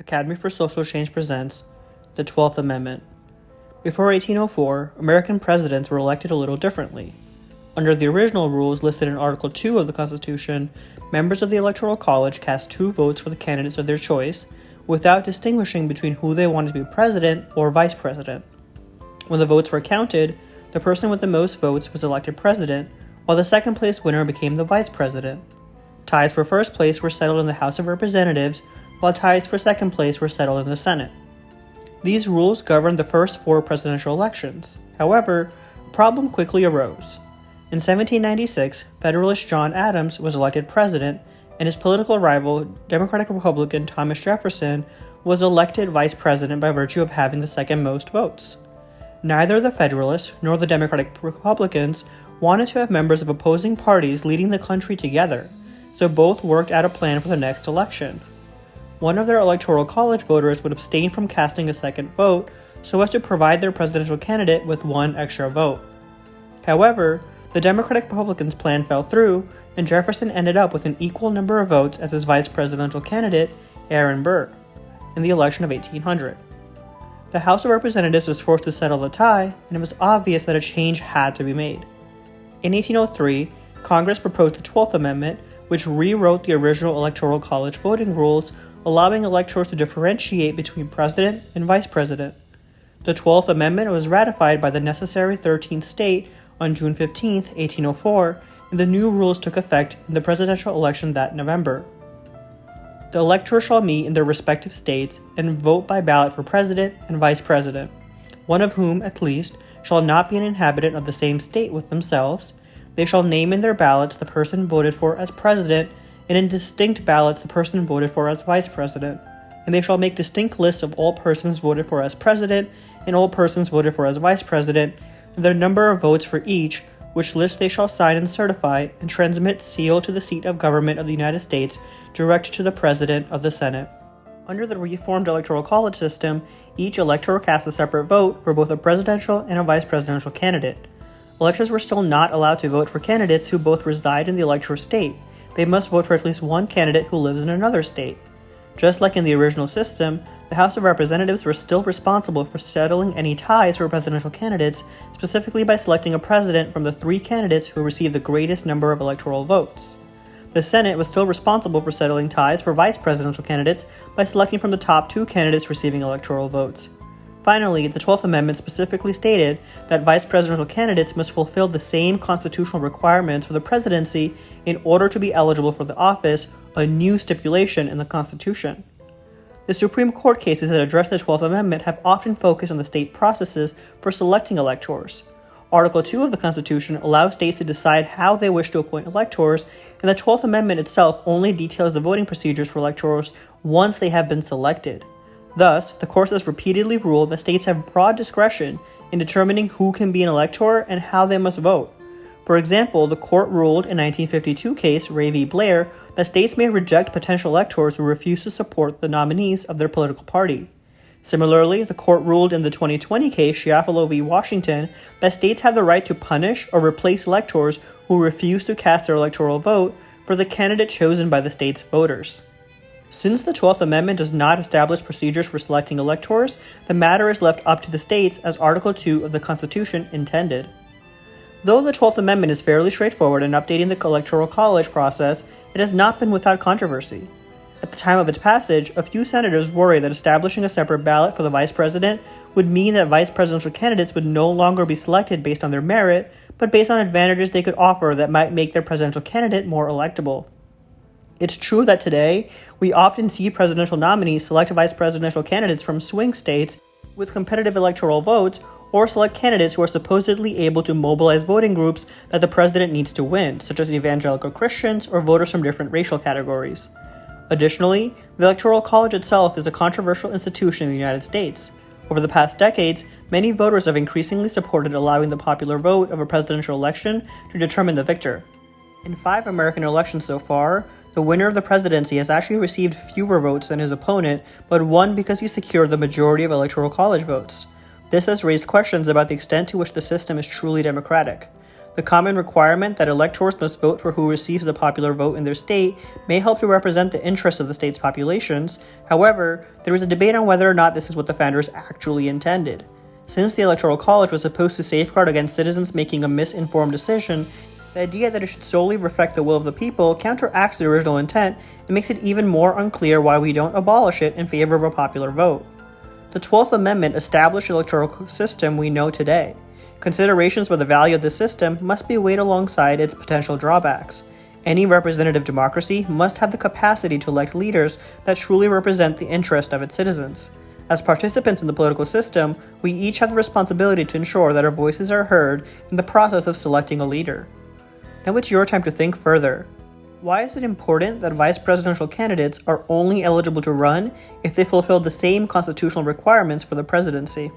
Academy for Social Change presents the 12th Amendment. Before 1804, American presidents were elected a little differently. Under the original rules listed in Article 2 of the Constitution, members of the Electoral College cast 2 votes for the candidates of their choice, without distinguishing between who they wanted to be president or vice president. When the votes were counted, the person with the most votes was elected president, while the second place winner became the vice president. Ties for first place were settled in the House of Representatives, while ties for second place were settled in the Senate. These rules governed the first 4 presidential elections. However, a problem quickly arose. In 1796, Federalist John Adams was elected president, and his political rival, Democratic Republican Thomas Jefferson, was elected vice president by virtue of having the second most votes. Neither the Federalists nor the Democratic Republicans wanted to have members of opposing parties leading the country together, so both worked out a plan for the next election. One of their Electoral College voters would abstain from casting a second vote so as to provide their presidential candidate with 1 extra vote. However, the Democratic Republicans' plan fell through, and Jefferson ended up with an equal number of votes as his vice presidential candidate, Aaron Burr, in the election of 1800. The House of Representatives was forced to settle the tie, and it was obvious that a change had to be made. In 1803, Congress proposed the 12th Amendment, which rewrote the original Electoral College voting rules, allowing electors to differentiate between president and vice president. The 12th Amendment was ratified by the necessary 13th state on June 15, 1804, and the new rules took effect in the presidential election that November. The electors shall meet in their respective states and vote by ballot for president and vice president, one of whom, at least, shall not be an inhabitant of the same state with themselves. They shall name in their ballots the person voted for as president, and in distinct ballots the person voted for as vice president, and they shall make distinct lists of all persons voted for as president and all persons voted for as vice president, and their number of votes for each, which list they shall sign and certify, and transmit sealed to the seat of government of the United States, directed to the President of the Senate. Under the reformed Electoral College system, each elector cast a separate vote for both a presidential and a vice presidential candidate. Electors were still not allowed to vote for candidates who both reside in the electoral state. They must vote for at least one candidate who lives in another state. Just like in the original system, the House of Representatives were still responsible for settling any ties for presidential candidates, specifically by selecting a president from the 3 candidates who received the greatest number of electoral votes. The Senate was still responsible for settling ties for vice presidential candidates by selecting from the top 2 candidates receiving electoral votes. Finally, the 12th Amendment specifically stated that vice presidential candidates must fulfill the same constitutional requirements for the presidency in order to be eligible for the office, a new stipulation in the Constitution. The Supreme Court cases that address the 12th Amendment have often focused on the state processes for selecting electors. Article 2 of the Constitution allows states to decide how they wish to appoint electors, and the 12th Amendment itself only details the voting procedures for electors once they have been selected. Thus, the courts has repeatedly ruled that states have broad discretion in determining who can be an elector and how they must vote. For example, the court ruled in 1952 case Ray v. Blair that states may reject potential electors who refuse to support the nominees of their political party. Similarly, the court ruled in the 2020 case Schiaffolo v. Washington that states have the right to punish or replace electors who refuse to cast their electoral vote for the candidate chosen by the state's voters. Since the 12th Amendment does not establish procedures for selecting electors, the matter is left up to the states as Article 2 of the Constitution intended. Though the 12th Amendment is fairly straightforward in updating the Electoral College process, it has not been without controversy. At the time of its passage, a few senators worried that establishing a separate ballot for the vice president would mean that vice presidential candidates would no longer be selected based on their merit, but based on advantages they could offer that might make their presidential candidate more electable. It's true that today, we often see presidential nominees select vice presidential candidates from swing states with competitive electoral votes, or select candidates who are supposedly able to mobilize voting groups that the president needs to win, such as evangelical Christians or voters from different racial categories. Additionally, the Electoral College itself is a controversial institution in the United States. Over the past decades, many voters have increasingly supported allowing the popular vote of a presidential election to determine the victor. In 5 American elections so far, the winner of the presidency has actually received fewer votes than his opponent, but won because he secured the majority of Electoral College votes. This has raised questions about the extent to which the system is truly democratic. The common requirement that electors must vote for who receives the popular vote in their state may help to represent the interests of the state's populations. However, there is a debate on whether or not this is what the founders actually intended. Since the Electoral College was supposed to safeguard against citizens making a misinformed decision, the idea that it should solely reflect the will of the people counteracts the original intent and makes it even more unclear why we don't abolish it in favor of a popular vote. The 12th Amendment established the electoral system we know today. Considerations for the value of the system must be weighed alongside its potential drawbacks. Any representative democracy must have the capacity to elect leaders that truly represent the interest of its citizens. As participants in the political system, we each have the responsibility to ensure that our voices are heard in the process of selecting a leader. Now it's your time to think further. Why is it important that vice presidential candidates are only eligible to run if they fulfill the same constitutional requirements for the presidency?